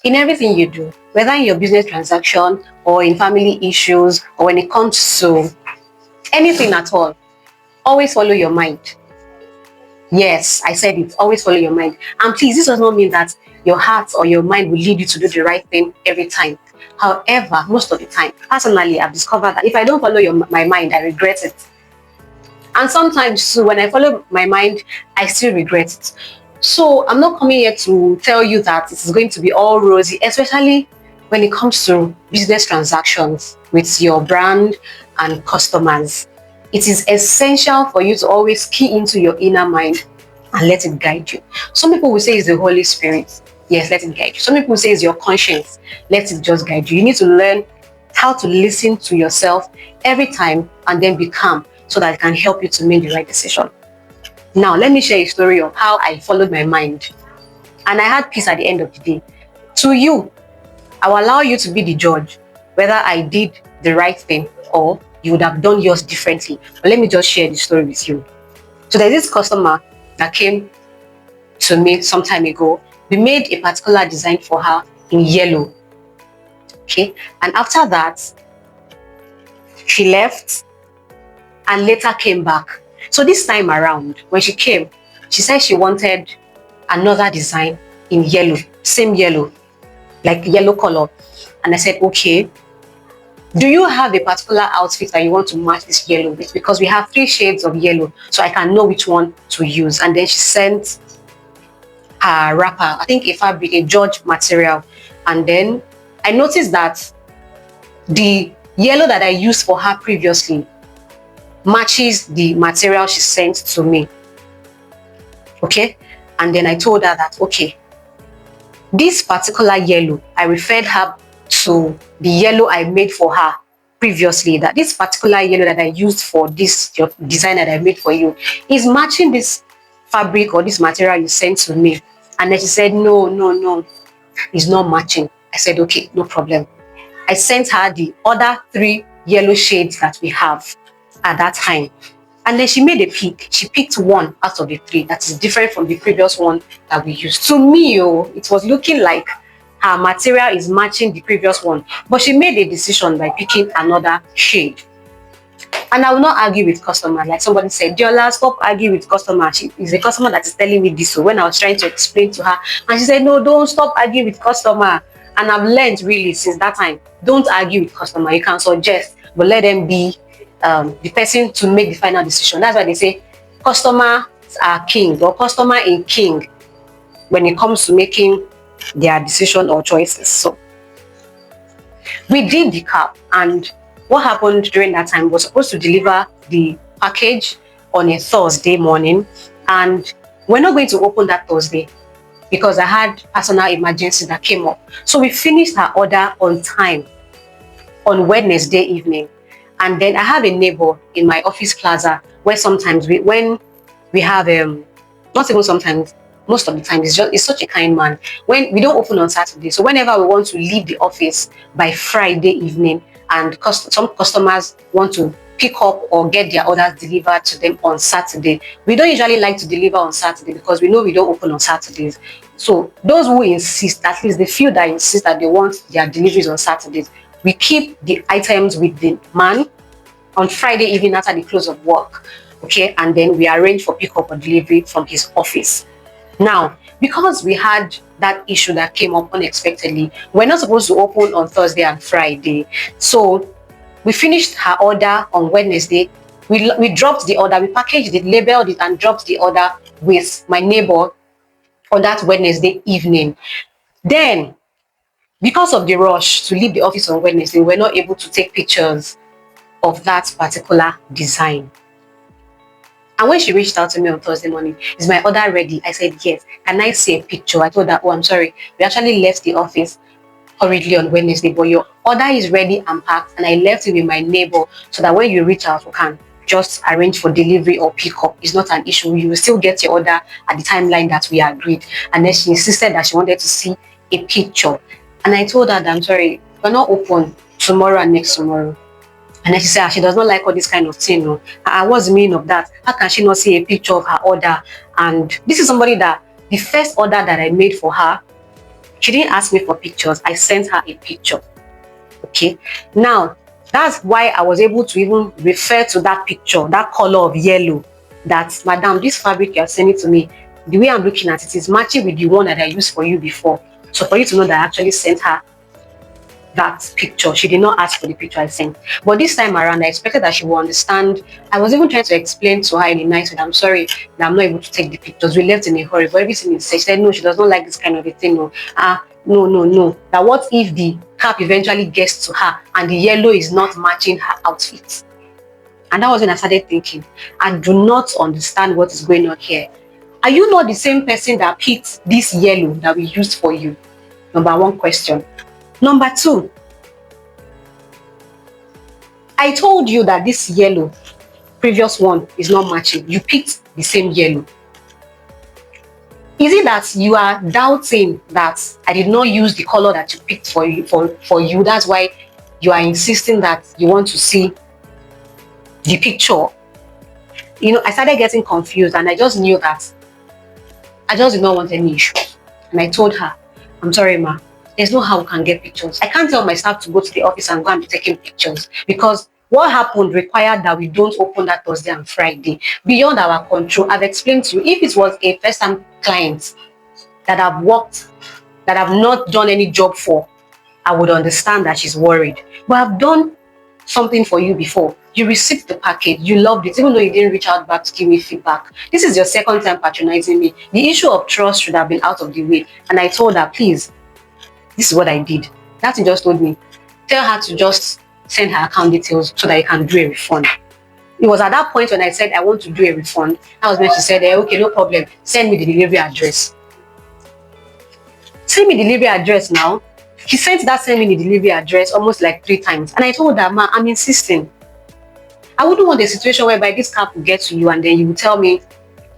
In everything you do, whether in your business transaction or in family issues or when it comes to anything at all, always follow your mind. Yes, I said it. Always follow your mind. And please, this does not mean that your heart or your mind will lead you to do the right thing every time. However, most of the time, personally, I've discovered that if I don't follow my mind, I regret it. And sometimes too, when I follow my mind, I still regret it. So I'm not coming here to tell you that it is going to be all rosy, especially when it comes to business transactions with your brand and customers. It is essential for you to always key into your inner mind and let it guide you. Some people will say it's the Holy Spirit. Yes, let it guide you. Some people will say it's your conscience. Let it just guide you. You need to learn how to listen to yourself every time and then be calm so that it can help you to make the right decision. Now, let me share a story of how I followed my mind and I had peace at the end of the day. To you, I will allow you to be the judge whether I did the right thing or you would have done yours differently. But let me just share the story with you. So there's this customer that came to me some time ago. We made a particular design for her in yellow. Okay, and after that, she left and later came back. So this time around, when she came, she said she wanted another design in yellow, same yellow, like yellow color. And I said, okay, do you have a particular outfit that you want to match this yellow with? Because we have 3 shades of yellow, so I can know which one to use. And then she sent her wrapper, I think a fabric, a George material. And then I noticed that the yellow that I used for her previously matches the material she sent to me. Okay, and then I told her that, okay, this particular yellow, I referred her to the yellow I made for her previously, that this particular yellow that I used for this design that I made for you is matching this fabric or this material you sent to me. And then she said, no, it's not matching. I said, okay, no problem. I sent her the other 3 yellow shades that we have at that time. And then she made a pick. She picked one out of the 3 that is different from the previous one that we used. To me, it was looking like her material is matching the previous one. But she made a decision by picking another shade. And I will not argue with customer. Like somebody said, Diola, stop arguing with customer. She is a customer that is telling me this. So when I was trying to explain to her, and she said, no, don't stop arguing with customer. And I've learned really since that time, don't argue with customer. You can suggest, but let them be the person to make the final decision. That's why they say customers are king, or customer in king when it comes to making their decision or choices. So we did the cap, and what happened during that time was supposed to deliver the package on a Thursday morning, and we're not going to open that Thursday because I had personal emergency that came up. So we finished our order on time on Wednesday evening. And then I have a neighbor in my office plaza where sometimes when we have not even sometimes, most of the time, he's such a kind man. When we don't open on Saturday, so whenever we want to leave the office by Friday evening, and some customers want to pick up or get their orders delivered to them on Saturday, we don't usually like to deliver on Saturday because we know we don't open on Saturdays. So those who insist, at least the few that insist that they want their deliveries on Saturdays, we keep the items with the man on Friday evening after the close of work, okay? And then we arrange for pickup or delivery from his office. Now, because we had that issue that came up unexpectedly, we're not supposed to open on Thursday and Friday. So we finished her order on Wednesday. We dropped the order, we packaged it, labeled it, and dropped the order with my neighbor on that Wednesday evening. Then, because of the rush to leave the office on Wednesday, we're not able to take pictures of that particular design. And when she reached out to me on Thursday morning, is my order ready? I said, yes. Can I see a picture? I told her, oh, I'm sorry. We actually left the office hurriedly on Wednesday, but your order is ready and packed. And I left it with my neighbor so that when you reach out, we can just arrange for delivery or pickup. It's not an issue. You will still get your order at the timeline that we agreed. And then she insisted that she wanted to see a picture. And I told her that, I'm sorry, we're not open tomorrow and next tomorrow. And then she said she does not like all this kind of thing. No. What's the meaning of that? How can she not see a picture of her order? And this is somebody that the first order that I made for her, She didn't ask me for pictures. I sent her a picture. Okay. Now, that's why I was able to even refer to that picture, that color of yellow, that, madam, this fabric you're sending to me, the way I'm looking at it is matching with the one that I used for you before. So for you to know that I actually sent her that picture. She did not ask for the picture I sent. But this time around, I expected that she would understand. I was even trying to explain to her in a nice way, I'm sorry that I'm not able to take the pictures. We left in a hurry, but everything is said. She said, no, she does not like this kind of a thing. No. No. That what if the cap eventually gets to her and the yellow is not matching her outfit? And that was when I started thinking, I do not understand what is going on here. Are you not the same person that picked this yellow that we used for you? Number one question. Number two, I told you that this yellow, previous one, is not matching. You picked the same yellow. Is it that you are doubting that I did not use the color that you picked for you? That's why you are insisting that you want to see the picture. You know, I started getting confused and I just knew that I just did not want any issues. And I told her, I'm sorry, ma, there's no how we can get pictures. I can't tell my staff to go to the office and go and be taking pictures because what happened required that we don't open that Thursday and Friday. Beyond our control, I've explained to you, if it was a first-time client that I've worked, that I've not done any job for, I would understand that she's worried. But I've done something for you before. You received the package, you loved it, even though you didn't reach out back to give me feedback. This is your second time patronizing me. The issue of trust should have been out of the way. And I told her, please, this is what I did. That's just told me, tell her to just send her account details so that you can do a refund. It was at that point when I said I want to do a refund. That was when she said, okay, no problem, send me the delivery address. Send me the delivery address now. She sent that send me the delivery address almost like 3 times. And I told her, ma, I'm insisting. I wouldn't want a situation whereby this cap will get to you and then you will tell me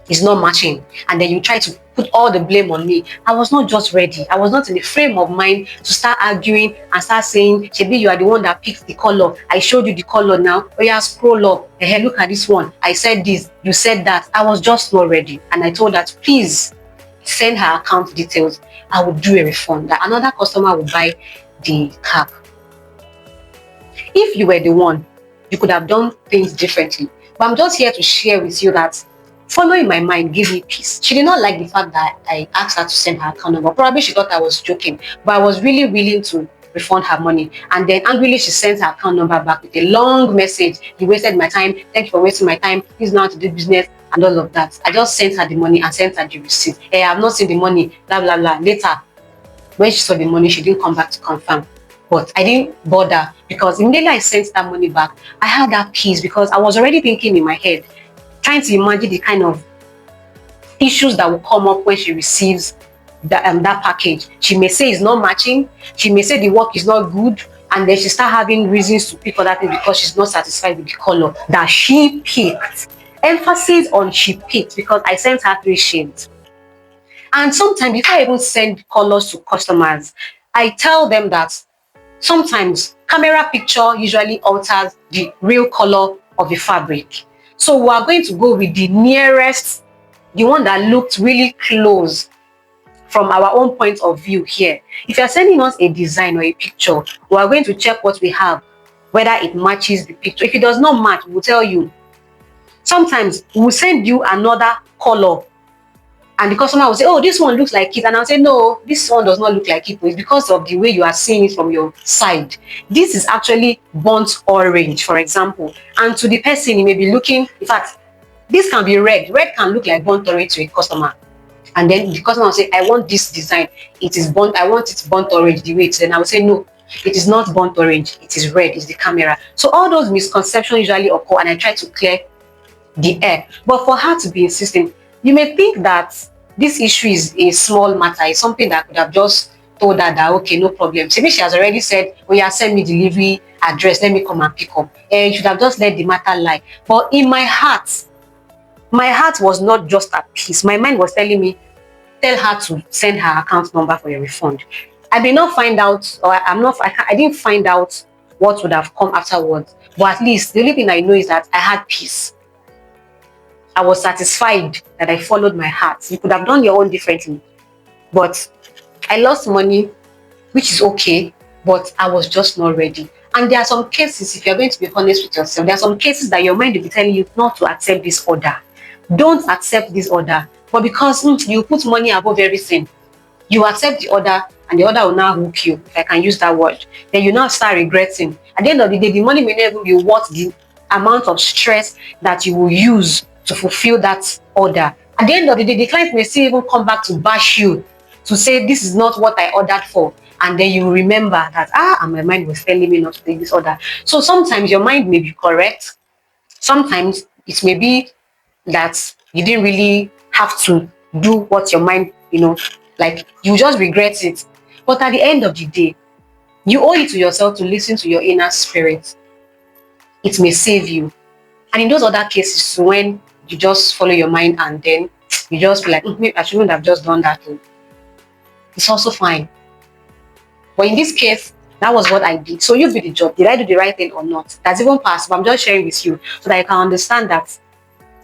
it's not matching. And then you try to put all the blame on me. I was not just ready. I was not in the frame of mind to start arguing and start saying, Shebi, you are the one that picked the color. I showed you the color now. Oh yeah, scroll up. Hey, look at this one. I said this. You said that. I was just not ready. And I told her, please send her account details. I will do a refund. That another customer will buy the cap. If you were the one, you could have done things differently. But I'm just here to share with you that following my mind gave me peace. She did not like the fact that I asked her to send her account number. Probably she thought I was joking, but I was really willing to refund her money. And then angrily she sent her account number back with a long message. You wasted my time. Thank you for wasting my time. Please know how to do business and all of that. I just sent her the money and sent her the receipt. Hey, I've not seen the money, blah, blah, blah. Later, when she saw the money, she didn't come back to confirm. But I didn't bother because immediately I sent that money back, I had that peace because I was already thinking in my head, trying to imagine the kind of issues that will come up when she receives that package. She may say it's not matching. She may say the work is not good. And then she start having reasons to pick other things because she's not satisfied with the color that she picked. Emphasis on she picked because I sent her 3 shades. And sometimes before I even send colors to customers, I tell them that sometimes camera picture usually alters the real color of the fabric. So we are going to go with the nearest, the one that looked really close from our own point of view here. If you're sending us a design or a picture, we are going to check what we have, whether it matches the picture. If it does not match, we'll tell you. Sometimes we'll send you another color and the customer will say, oh, this one looks like it. And I'll say, no, this one does not look like it. It's because of the way you are seeing it from your side. This is actually burnt orange, for example. And to the person, he may be looking, in fact, this can be red. Red can look like burnt orange to a customer. And then the customer will say, I want this design. It is burnt, I want it burnt orange the way it is. And I will say, no, it is not burnt orange. It is red, it's the camera. So all those misconceptions usually occur and I try to clear the air. But for her to be insisting, you may think that this issue is a small matter. It's something that could have just told her that, okay, no problem. Maybe she has already said, oh yeah, send me delivery address, let me come and pick up. And you should have just let the matter lie. But in my heart was not just at peace. My mind was telling me, tell her to send her account number for your refund. I did not find out, or I didn't find out what would have come afterwards. But at least the only thing I know is that I had peace. I was satisfied that I followed my heart. You could have done your own differently, but I lost money, which is okay, but I was just not ready. And there are some cases, if you're going to be honest with yourself, there are some cases that your mind will be telling you not to accept this order. Don't accept this order. But because you put money above everything, you accept the order, and the order will now hook you, if I can use that word. Then you now start regretting. At the end of the day, the money may never be worth the amount of stress that you will use to fulfill that order. At the end of the day, the client may still even come back to bash you, to say this is not what I ordered for. And then you remember that, and my mind was telling me not to take this order. So sometimes your mind may be correct. Sometimes it may be that you didn't really have to do what your mind, like you just regret it. But at the end of the day, you owe it to yourself to listen to your inner spirit. It may save you. And in those other cases, when you just follow your mind and then you just be like, maybe I shouldn't have just done that. It's also fine. But in this case, that was what I did. So you do the job. Did I do the right thing or not? That's even past, but I'm just sharing with you so that you can understand that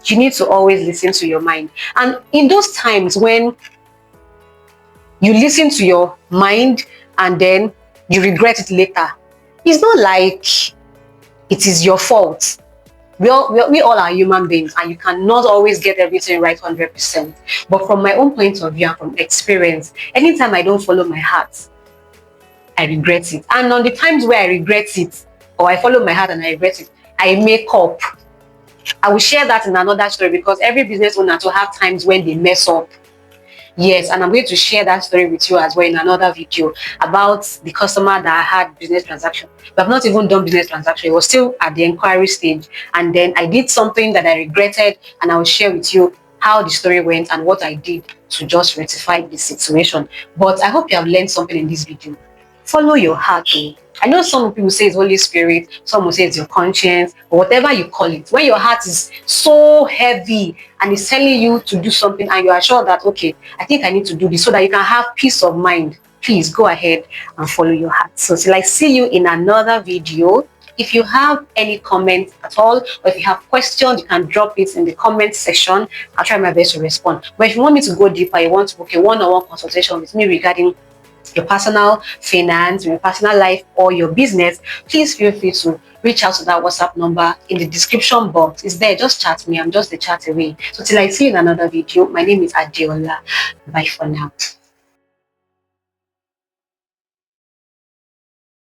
you need to always listen to your mind. And in those times when you listen to your mind and then you regret it later, it's not like it is your fault. We all are human beings, and you cannot always get everything right 100%. But from my own point of view and from experience, anytime I don't follow my heart, I regret it. And on the times where I regret it, or I follow my heart and I regret it, I make up. I will share that in another story, because every business owner will have times when they mess up. Yes, and I'm going to share that story with you as well in another video about the customer that had business transaction. We have not even done business transaction. It was still at the inquiry stage. And then I did something that I regretted, and I will share with you how the story went and what I did to just rectify the situation. But I hope you have learned something in this video. Follow your heart. I know some people say it's Holy Spirit, some will say it's your conscience, or whatever you call it. When your heart is so heavy and it's telling you to do something and you are sure that, okay, I think I need to do this so that you can have peace of mind, please go ahead and follow your heart. So till I see you in another video, if you have any comments at all, or if you have questions, you can drop it in the comment section. I'll try my best to respond. But if you want me to go deeper, you want to book a one-on-one consultation with me regarding your personal finance, your personal life, or your business, please feel free to reach out to that WhatsApp number in the description box. It's there. Just chat me. I'm just a chat away. So till I see you in another video, my name is Adeola. Bye for now.